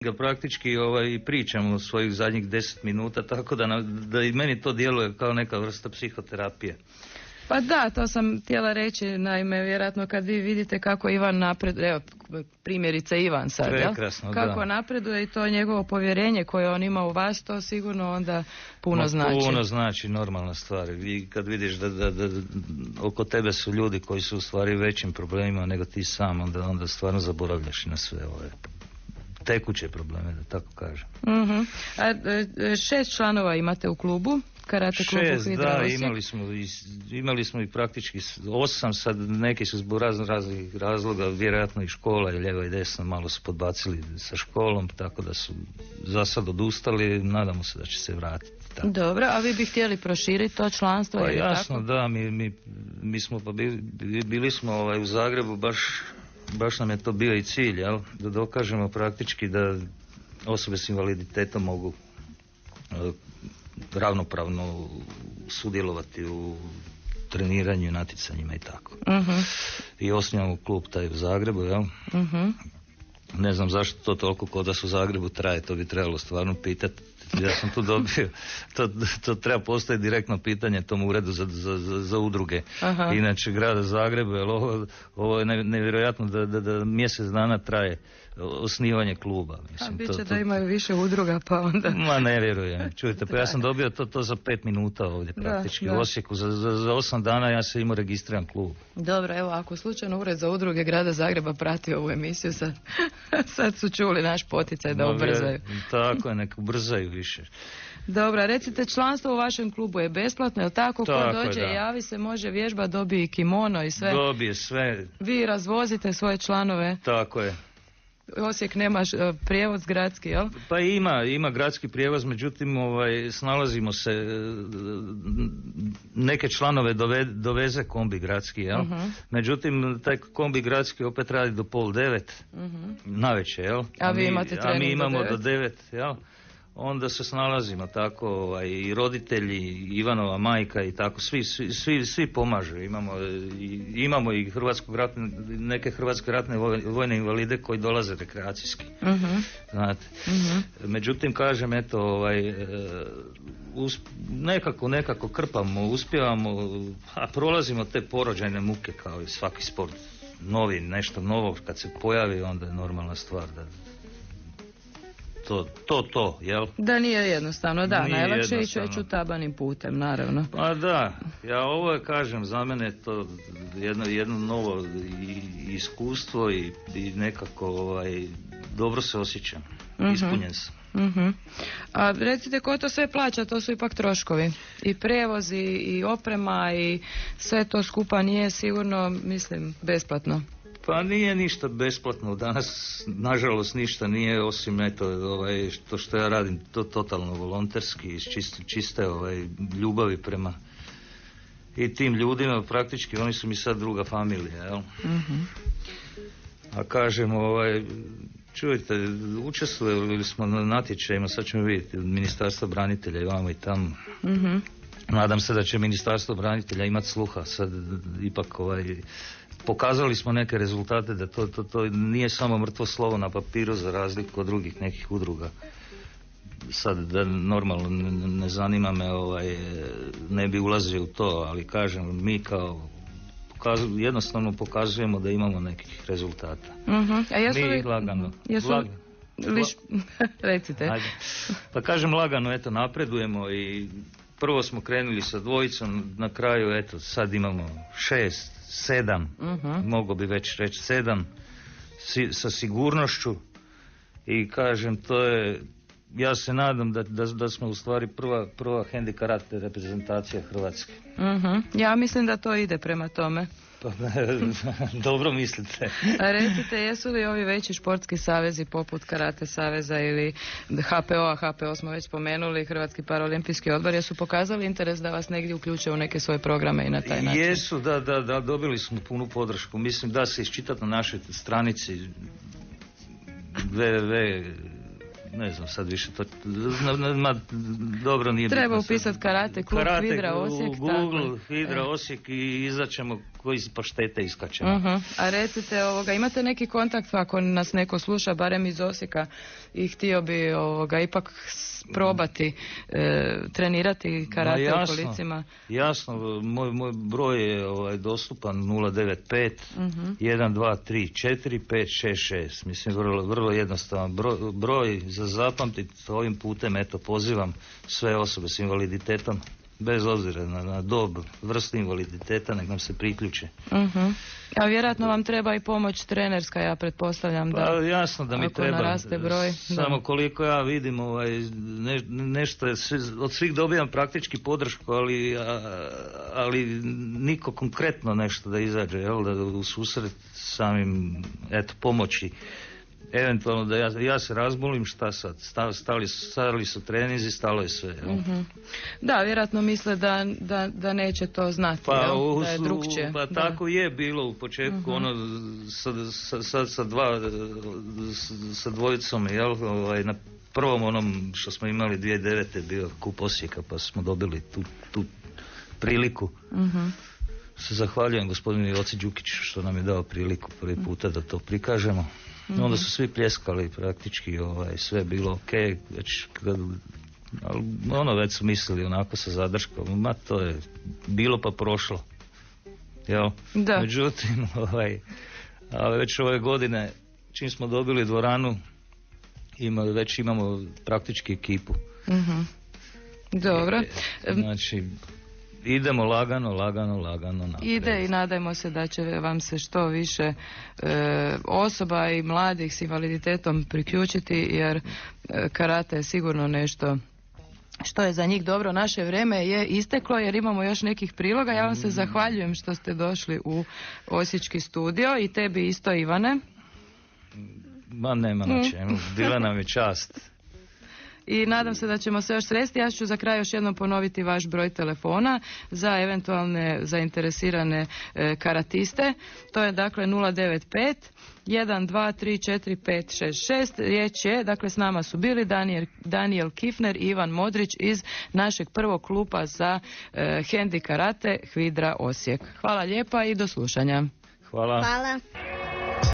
ga praktički pričamo svojih zadnjih 10 minuta, tako da i meni to djeluje kao neka vrsta psihoterapije. Pa da, to sam htjela reći, naime, vjerojatno kad vi vidite kako Ivan napreduje, evo, primjerice Ivan sad, prekrasno, kako napreduje i to njegovo povjerenje koje on ima u vas, to sigurno onda puno znači. Puno znači, normalna stvar. I kad vidiš da oko tebe su ljudi koji su u stvari većim problemima nego ti sam, onda stvarno zaboravljaš na sve ove tekuće probleme, da tako kažem. Uh-huh. A 6 članova imate u klubu? Karate klubu Hvidra Osijek? Da, imali smo i praktički 8, sad neki su zbog raznih razloga, vjerojatno i škola i lijevo i desno malo su podbacili sa školom, tako da su za sad odustali, nadamo se da će se vratiti. Tako. Dobro, a vi bi htjeli proširiti to članstvo? Pa jasno, tako? Da, mi smo bili smo u Zagrebu, baš nam je to bio i cilj, jel? Da dokažemo praktički da osobe s invaliditetom mogu ravnopravno sudjelovati u treniranju, natjecanjima i tako. I osnivamo klub taj u Zagrebu, jel? Ne znam zašto to toliko kod nas u Zagrebu traje, to bi trebalo stvarno pitati. Ja sam tu dobio, to treba postaviti direktno pitanje tom uredu za udruge. Inače grada Zagreba, jer ovo je nevjerojatno da mjesec dana traje osnivanje kluba. Mislim, bit će da imaju više udruga pa onda... Ma ne vjerujem, čujte, pa ja sam dobio to za 5 minuta ovdje praktički u Osijeku, za 8 dana ja se imao registriran klub. Dobro, evo, ako slučajno ured za udruge grada Zagreba prati ovu emisiju, sad su čuli naš poticaj da ubrzaju. Tako je, nek ubrzaju više. Dobro, recite, članstvo u vašem klubu je besplatno, je li tako? Ko dođe, javi se, može vježbati, dobije kimono i sve. Dobije sve. Vi razvozite svoje članove. Tako je. Osijek nema prijevoz gradski, jel? Pa ima gradski prijevoz, međutim snalazimo se, neke članove doveze kombi gradski, jel? Međutim, taj kombi gradski opet radi do 8:30 navečer, jel? A vi imate trening mi imamo do 9, jel? Onda se snalazimo tako, i roditelji, Ivanova majka i tako, svi pomažu. Imamo i neke hrvatske ratne vojne invalide koji dolaze rekreacijski. Znate. Međutim, kažem, eto, nekako krpamo, uspijevamo, a prolazimo te porođajne muke kao i svaki sport. Nešto novo kad se pojavi, onda je normalna stvar da jel? Da, nije jednostavno, da, najlakše je ići već utabanim putem, naravno. Pa da, ja ovo kažem, za mene je to jedno novo iskustvo i nekako dobro se osjećam, ispunjen sam. A recite, ko to sve plaća, to su ipak troškovi, i prevoz i oprema i sve to skupa nije sigurno, mislim, besplatno. Pa nije ništa besplatno, danas nažalost ništa nije, osim to što ja radim to totalno volonterski, iz čiste ljubavi prema i tim ljudima, praktički oni su mi sad druga familija, jel? A kažem, čujte, učestvovali smo na natječajima, sad ćemo vidjeti, od Ministarstva branitelja i vamo i tamo. Nadam se da će Ministarstvo branitelja imati sluha, sad ipak pokazali smo neke rezultate da to nije samo mrtvo slovo na papiru za razliku od drugih nekih udruga. Sad da normalno ne zanima me, ne bi ulazio u to, ali kažem, mi kao jednostavno pokazujemo da imamo nekih rezultata. Mi lagano. Recite. Pa kažem, lagano, eto, napredujemo i prvo smo krenuli sa 2, na kraju, eto, sad imamo 6, 7, mogo bi već reći 7, sa sigurnošću, i kažem, to je, ja se nadam da smo u stvari prva hendi karate reprezentacija Hrvatske. Ja mislim da to ide prema tome. Pa, dobro mislite. A recite, jesu li ovi veći športski savezi poput Karate saveza ili HPO smo već spomenuli, Hrvatski paraolimpijski odbor, jesu pokazali interes da vas negdje uključe u neke svoje programe i na taj način? Jesu, da, dobili smo punu podršku. Mislim da se iščitati na našoj stranici ne znam sad više to, dobro nije treba bitno. Upisati karate klub Hvidra Osijek. U Google Hvidra Osijek i izaćemo koji paštete iskačemo. A recite, imate neki kontakt ako nas neko sluša, barem iz Osijeka, i htio bi ipak probati trenirati karate u kolicima? Jasno, moj broj je dostupan 095 1234 566. Mislim, vrlo jednostavan broj za zapamtiti. Ovim putem pozivam sve osobe s invaliditetom, bez obzira na dob, vrstu invaliditeta, nek nam se priključe. A vjerojatno vam treba i pomoć trenerska, ja pretpostavljam, da jasno da mi treba, naraste broj. Samo koliko ja vidim, nešto je, od svih dobijam praktički podršku, ali niko konkretno nešto da izađe, da u susret samim pomoći. Eventualno da ja se razbolim, šta sad? Stali su treninzi, stalo je sve. Da, vjerojatno misle da neće to znati, da je drugčije. Pa tako je bilo u početku, sa dvojicom, na prvom onom što smo imali 2009. bio kup Osijeka, pa smo dobili tu priliku. Se zahvaljujem gospodinu Joci Đukiću što nam je dao priliku prvi puta da to prikažemo. Onda su svi pljeskali praktički, sve je bilo ok, već su mislili onako sa zadrškom, to je bilo pa prošlo. Da. Međutim, već ove godine, čim smo dobili dvoranu, već imamo praktički ekipu. Dobro. Znači, idemo lagano naprijed. Ide i nadajmo se da će vam se što više osoba i mladih s invaliditetom priključiti, jer karate je sigurno nešto što je za njih dobro. Naše vrijeme je isteklo jer imamo još nekih priloga. Ja vam se zahvaljujem što ste došli u Osječki studio, i tebi isto, Ivane. Nema na čemu, bila nam je čast. I nadam se da ćemo se još sresti. Ja ću za kraj još jednom ponoviti vaš broj telefona za eventualne zainteresirane karatiste. To je dakle 095 12345666. Riječ je, dakle s nama su bili Daniel Kifner i Ivan Modrić iz našeg prvog kluba za hendi karate Hvidra Osijek. Hvala lijepa i do slušanja. Hvala.